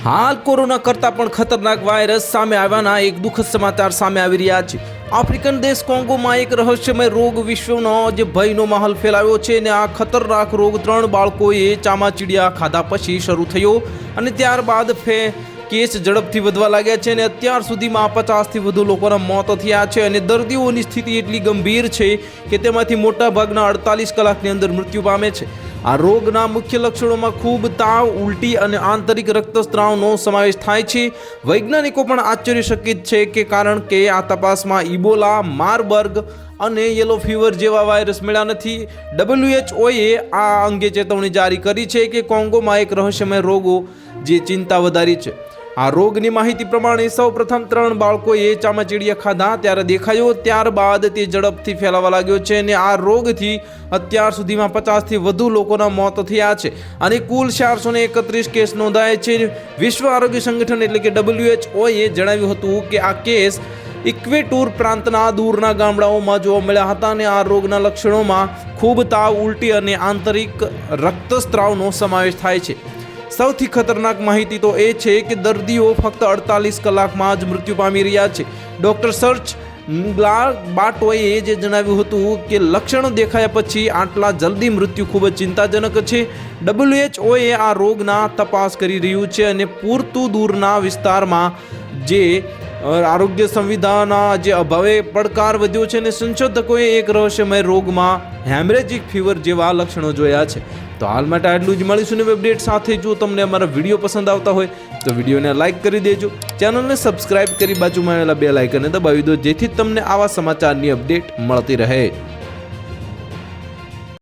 હાલ કોરોના કરતાં પણ ખતરનાક વાયરસ સામે આવ્યાના એક દુઃખદ સમાચાર સામે આવી રહ્યા છે। આફ્રિકન દેશ કોંગોમાં એક રહસ્યમય રોગ વિશ્વનો જે ભયનો માહોલ ફેલાવ્યો છે અને આ ખતરનાક રોગ 3 બાળકોએ ચામાચીડિયા ખાધા પછી શરૂ થયો અને ત્યારબાદ કેસ ઝડપથી વધવા લાગ્યા છે અને અત્યાર સુધીમાં 50થી વધુ લોકોના મોત થયા છે અને દર્દીઓની સ્થિતિ એટલી ગંભીર છે કે તેમાંથી મોટાભાગના 48 કલાકની અંદર મૃત્યુ પામે છે। આ રોગના મુખ્ય લક્ષણોમાં ખૂબ તાવ, ઉલટી અને આંતરિક રક્તસ્રાવનો સમાવેશ થાય છે। વૈજ્ઞાનિકો પણ આશ્ચર્યચકિત છે કે કારણ કે આ તપાસમાં ઇબોલા, મારબર્ગ અને યલો ફીવર જેવા વાયરસ મળ્યા નથી। WHOએ આ અંગે ચેતવણી જારી કરી છે કે કોંગોમાં એક રહસ્યમય રોગો જે ચિંતા વધારી છે। આ રોગની માહિતી પ્રમાણે સૌપ્રથમ 3 બાળકોએ ચામાચીડિયા ખાધા ત્યારે દેખાયો, ત્યારબાદ તે ઝડપથી ફેલાવા લાગ્યો છે અને આ રોગથી અત્યાર સુધીમાં 50થી વધુ લોકોના મોત થયા છે અને કુલ 431 કેસ નોંધાયા છે। વિશ્વ આરોગ્ય સંગઠન એટલે કે WHOએ જણાવ્યું હતું કે આ કેસ ઇક્વેટોર પ્રાંતના દૂરના ગામડાઓમાં જોવા મળ્યા હતા અને આ રોગના લક્ષણોમાં ખૂબ તાવ, ઉલટી અને આંતરિક રક્તસ્રાવનો સમાવેશ થાય છે। સૌથી ખતરનાક માહિતી તો એ છે કે દર્દીઓ ફક્ત 48 કલાકમાં જ મૃત્યુ પામી રહ્યા છે। ડૉક્ટર સર્ચ બાટોએ જે જણાવ્યું હતું કે લક્ષણો દેખાયા પછી આટલા જલ્દી મૃત્યુ ખૂબ જ ચિંતાજનક છે। WHOએ આ રોગના તપાસ કરી રહ્યું છે અને પૂરતું દૂરના વિસ્તારમાં જે આરોગ્ય સુવિધાના જે અભાવે પડકાર વધ્યો છે અને સંશોધકોએ એક રહસ્યમય રોગમાં હેમરેજિક ફીવર જેવા લક્ષણો જોયા છે। તો હાલ માટે આટલું જ, મળીશું નવી અપડેટ સાથે। જો તમને અમારા વિડીયો પસંદ આવતા હોય તો વિડીયોને લાઇક કરી દેજો, ચેનલને સબસ્ક્રાઇબ કરી બાજુમાં આવેલા બેલ આઇકનને દબાવી દો જેથી તમને આવા સમાચારની અપડેટ મળતી રહે।